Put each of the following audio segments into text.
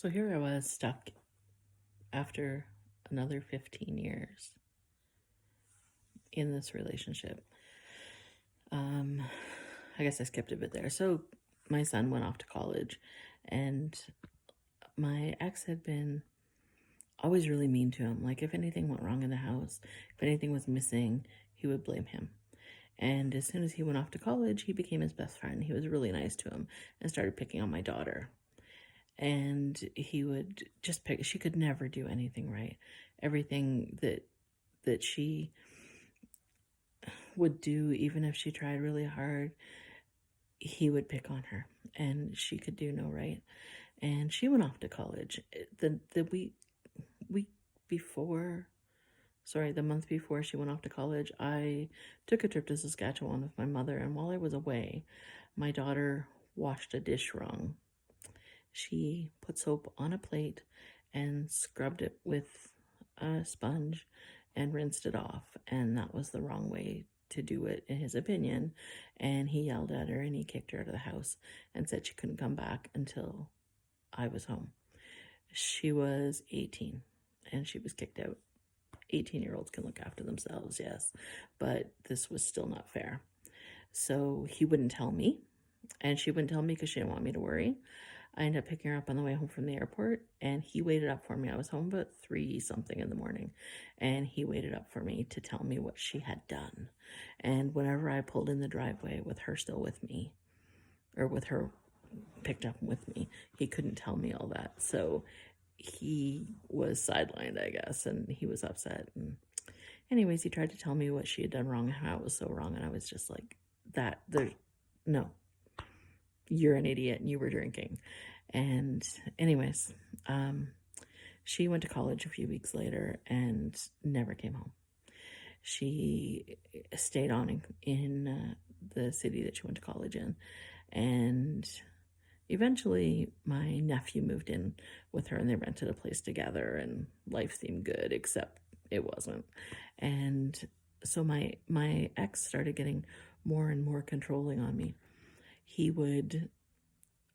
So here I was stuck after another 15 years in this relationship. Um, I guess I skipped a bit there. So my son went off to college, and my ex had been always really mean to him. Like, if anything went wrong in the house, if anything was missing, he would blame him. And as soon as he went off to college, he became his best friend. He was really nice to him and started picking on my daughter. And he would just pick, she could never do anything right. Everything that she would do, even if she tried really hard, he would pick on her, and she could do no right. And she went off to college. The week before, sorry, the month before she went off to college, I took a trip to Saskatchewan with my mother, and while I was away, my daughter washed a dish wrong. She put soap on a plate and scrubbed it with a sponge and rinsed it off, and that was the wrong way to do it in his opinion. And he yelled at her and he kicked her out of the house and said she couldn't come back until I was home. She was 18 and she was kicked out. 18-year-olds can look after themselves, yes, but this was still not fair. So he wouldn't tell me, and she wouldn't tell me because she didn't want me to worry. I ended up picking her up on the way home from the airport, and he waited up for me. I was home about 3 something in the morning, and he waited up for me to tell me what she had done. And whenever I pulled in the driveway with her still with me, or with her picked up with me, he couldn't tell me all that. So he was sidelined, I guess, and he was upset. And anyways, he tried to tell me what she had done wrong and how it was so wrong, and I was just like, no, you're an idiot and you were drinking. And anyways, she went to college a few weeks later and never came home. She stayed on in the city that she went to college in, and eventually my nephew moved in with her and they rented a place together, and life seemed good, except it wasn't. And so my ex started getting more and more controlling on me. He would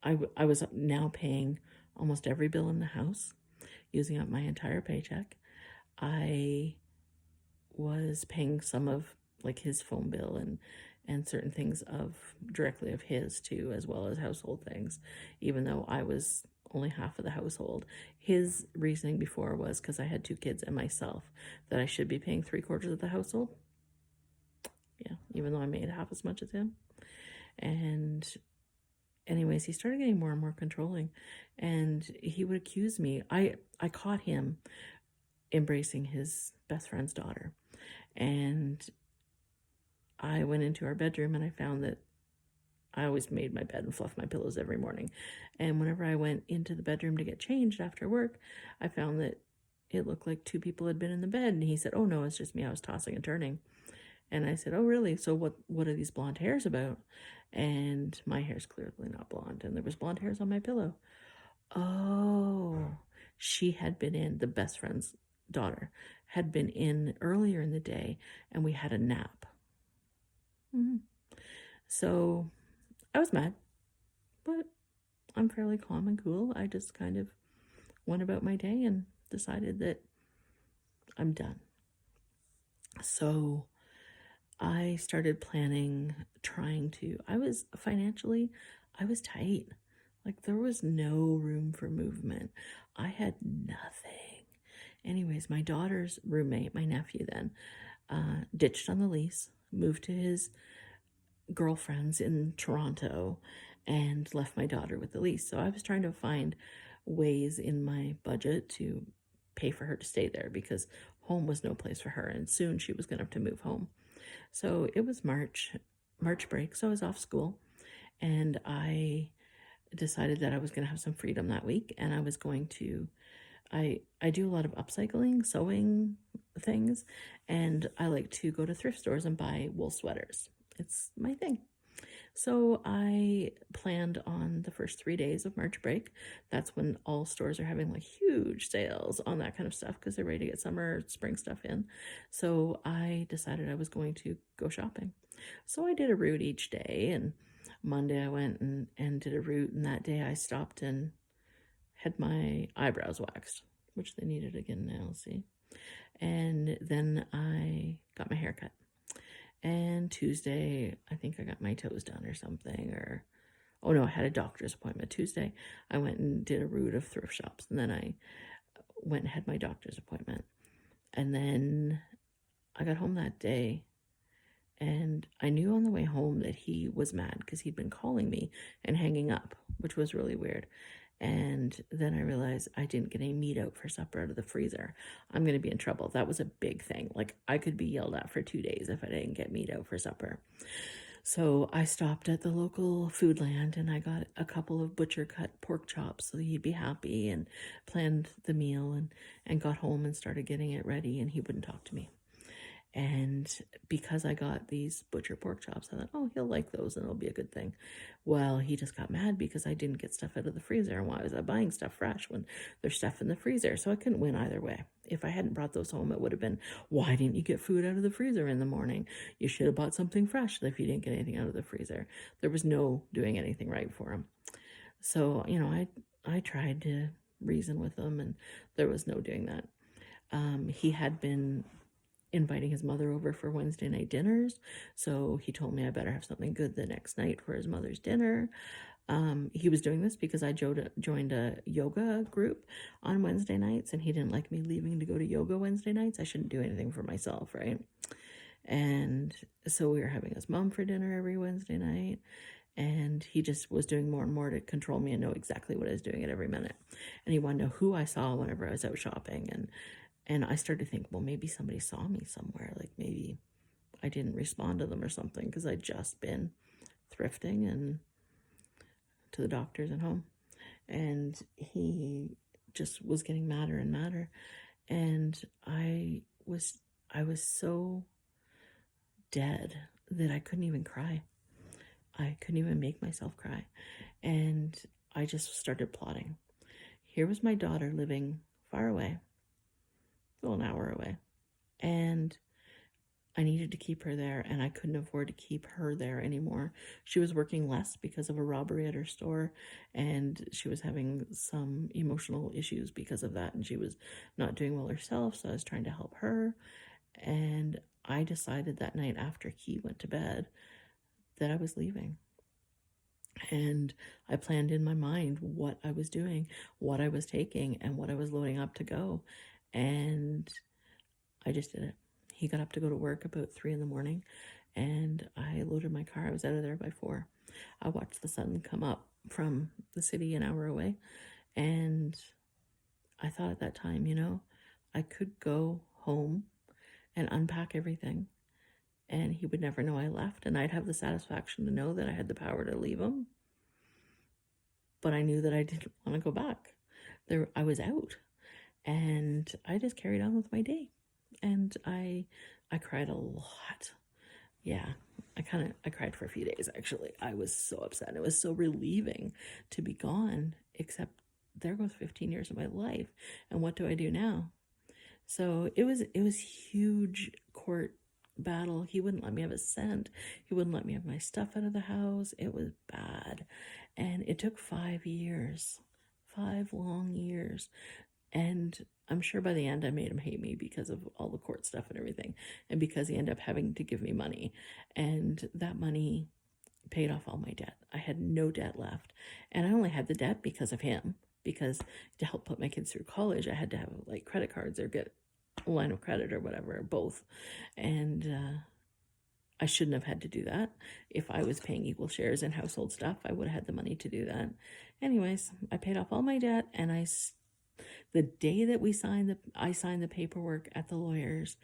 I was now paying almost every bill in the house, using up my entire paycheck. I was paying some of like his phone bill and certain things of directly of his too, as well as household things, even though I was only half of the household. His reasoning before was because I had 2 kids and myself, that I should be paying 3/4 of the household. Yeah, even though I made half as much as him. And anyways, he started getting more and more controlling, and he would accuse me. I caught him embracing his best friend's daughter, and I went into our bedroom and I found that I always made my bed and fluffed my pillows every morning. And whenever I went into the bedroom to get changed after work, I found that it looked like 2 people had been in the bed. And he said, "Oh no, it's just me. I was tossing and turning." And I said, "Oh really? So what are these blonde hairs about?" And my hair's clearly not blonde, and there was blonde hairs on my pillow. Oh, she had been in, the best friend's daughter had been in earlier in the day, and we had a nap. Mm-hmm. So I was mad, but I'm fairly calm and cool. I just kind of went about my day and decided that I'm done. So I started planning, I was financially, I was tight. Like, there was no room for movement. I had nothing. Anyways, my daughter's roommate, my nephew then, ditched on the lease, moved to his girlfriends in Toronto, and left my daughter with the lease. So I was trying to find ways in my budget to pay for her to stay there, because home was no place for her, and soon she was going to have to move home. So it was March break, so I was off school, and I decided that I was going to have some freedom that week, and I was going to I do a lot of upcycling, sewing things, and I like to go to thrift stores and buy wool sweaters. It's my thing. So I planned on the first 3 days of March break. That's when all stores are having like huge sales on that kind of stuff because they're ready to get summer, spring stuff in. So I decided I was going to go shopping. So I did a route each day, and Monday I went and did a route, and that day I stopped and had my eyebrows waxed, which they needed again now, see? And then I got my hair cut. And Tuesday, I think I got my toes done or something, or oh no, I had a doctor's appointment. Tuesday, I went and did a route of thrift shops, and then I went and had my doctor's appointment. And then I got home that day, and I knew on the way home that he was mad because he'd been calling me and hanging up, which was really weird. And then I realized I didn't get any meat out for supper out of the freezer. I'm going to be in trouble. That was a big thing. Like, I could be yelled at for 2 days if I didn't get meat out for supper. So I stopped at the local Foodland and I got a couple of butcher cut pork chops so he'd be happy, and planned the meal, and got home and started getting it ready, and he wouldn't talk to me. And because I got these butcher pork chops, I thought, oh, he'll like those and it'll be a good thing. Well, he just got mad because I didn't get stuff out of the freezer. And why was I buying stuff fresh when there's stuff in the freezer? So I couldn't win either way. If I hadn't brought those home, it would have been, why didn't you get food out of the freezer in the morning? You should have bought something fresh if you didn't get anything out of the freezer. There was no doing anything right for him. So, I tried to reason with him, and there was no doing that. He had been inviting his mother over for Wednesday night dinners, so he told me I better have something good the next night for his mother's dinner. He was doing this because I joined a yoga group on Wednesday nights, and he didn't like me leaving to go to yoga Wednesday nights. I shouldn't do anything for myself, right? And so we were having his mom for dinner every Wednesday night, and he just was doing more and more to control me and know exactly what I was doing at every minute. And he wanted to know who I saw whenever I was out shopping, and I started to think, well, maybe somebody saw me somewhere. Like, maybe I didn't respond to them or something because I'd just been thrifting and to the doctors and home. And he just was getting madder and madder. And I was so dead that I couldn't even cry. I couldn't even make myself cry. And I just started plotting. Here was my daughter living far away, an hour away, and I needed to keep her there, and I couldn't afford to keep her there anymore. She was working less because of a robbery at her store, and she was having some emotional issues because of that, and she was not doing well herself, so I was trying to help her. And I decided that night after he went to bed that I was leaving. And I planned in my mind what I was doing, what I was taking, and what I was loading up to go. And I just did it. He got up to go to work about 3 a.m, and I loaded my car. I was out of there by 4. I watched the sun come up from the city an hour away, and I thought at that time, I could go home and unpack everything, and he would never know I left, and I'd have the satisfaction to know that I had the power to leave him. But I knew that I didn't want to go back. I was out. And I just carried on with my day. And I cried a lot. Yeah, I cried for a few days, actually. I was so upset. It was so relieving to be gone, except there goes 15 years of my life. And what do I do now? So it was huge court battle. He wouldn't let me have a cent. He wouldn't let me have my stuff out of the house. It was bad. And it took 5 years, 5 long years. And I'm sure by the end I made him hate me because of all the court stuff and everything, and because he ended up having to give me money. And that money paid off all my debt. I had no debt left. And I only had the debt because of him, because to help put my kids through college, I had to have like credit cards or get a line of credit or whatever, both. And I shouldn't have had to do that. If I was paying equal shares in household stuff, I would have had the money to do that. Anyways, I paid off all my debt, and the day that I signed the paperwork at the lawyers,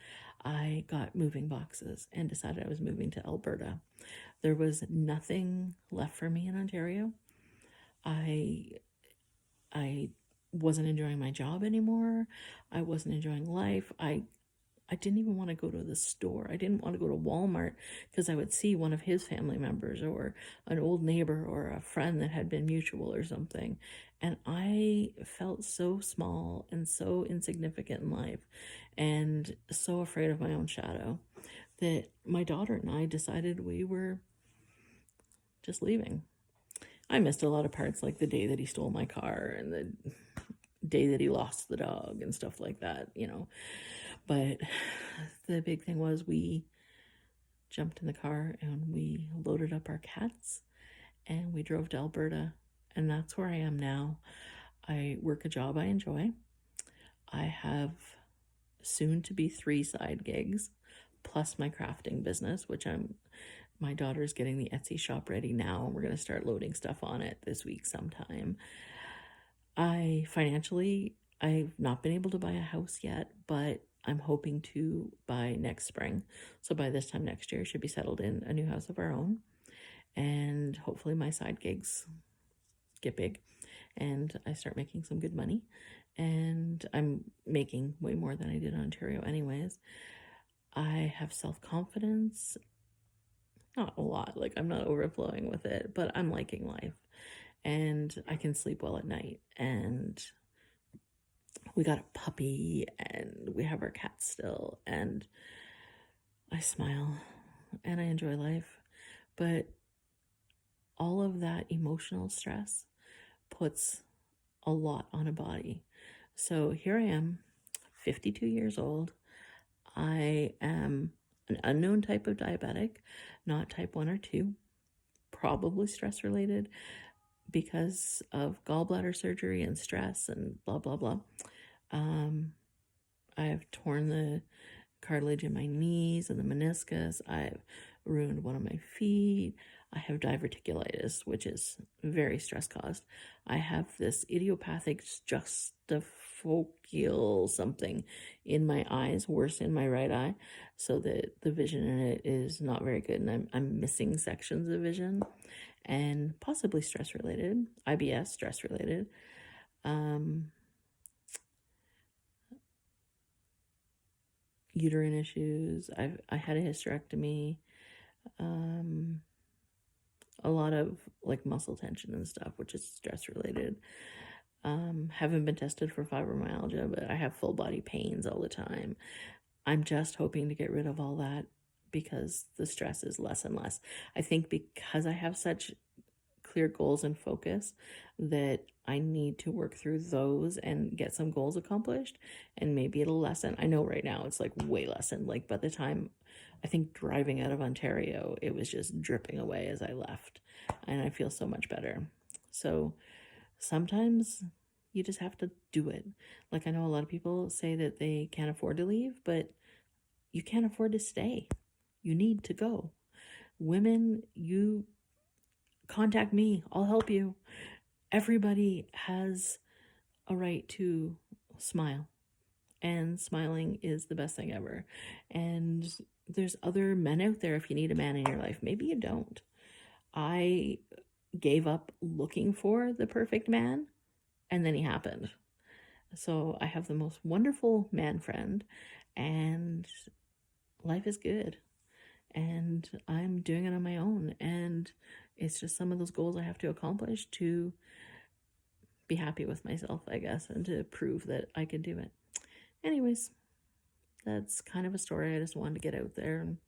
I got moving boxes and decided I was moving to Alberta. There was nothing left for me in Ontario. I wasn't enjoying my job anymore. I wasn't enjoying life. I didn't even want to go to the store. I didn't want to go to Walmart because I would see one of his family members or an old neighbor or a friend that had been mutual or something. And I felt so small and so insignificant in life and so afraid of my own shadow that my daughter and I decided we were just leaving. I missed a lot of parts, like the day that he stole my car and day that he lost the dog and stuff like that, you know. But the big thing was we jumped in the car and we loaded up our cats and we drove to Alberta. And that's where I am now. I work a job I enjoy. I have soon to be 3 side gigs, plus my crafting business, which my daughter's getting the Etsy shop ready now, and we're going to start loading stuff on it this week sometime. I've not been able to buy a house yet, but I'm hoping to by next spring. So by this time next year, I should be settled in a new house of our own. And hopefully my side gigs get big and I start making some good money. And I'm making way more than I did in Ontario anyways. I have self-confidence. Not a lot, like I'm not overflowing with it, but I'm liking life. And I can sleep well at night. And we got a puppy and we have our cat still. And I smile and I enjoy life. But all of that emotional stress puts a lot on a body. So here I am, 52 years old. I am an unknown type of diabetic, not type 1 or 2, probably stress related because of gallbladder surgery and stress and blah, blah, blah. I've torn the cartilage in my knees and the meniscus. I've ruined one of my feet. I have diverticulitis, which is very stress caused. I have this idiopathic juxtafocal something in my eyes, worse in my right eye, so that the vision in it is not very good, and I'm missing sections of vision, and possibly stress related, IBS, stress related. Uterine issues. I had a hysterectomy. A lot of like muscle tension and stuff, which is stress related. Haven't been tested for fibromyalgia, but I have full body pains all the time. I'm just hoping to get rid of all that because the stress is less and less. I think because I have such clear goals and focus that I need to work through those and get some goals accomplished, and maybe it'll lessen. I know right now it's like way lessened. Like by the time I think driving out of Ontario, it was just dripping away as I left, and I feel so much better. So sometimes you just have to do it. Like I know a lot of people say that they can't afford to leave, but you can't afford to stay. You need to go. Women, you contact me. I'll help you. Everybody has a right to smile, and smiling is the best thing ever. And there's other men out there if you need a man in your life. Maybe you don't. I gave up looking for the perfect man, and then he happened. So I have the most wonderful man friend, and life is good. And I'm doing it on my own. And it's just some of those goals I have to accomplish to be happy with myself, I guess, and to prove that I can do it. Anyways, that's kind of a story I just wanted to get out there. And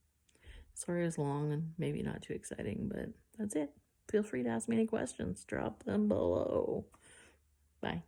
sorry it's long and maybe not too exciting, but that's it. Feel free to ask me any questions. Drop them below. Bye.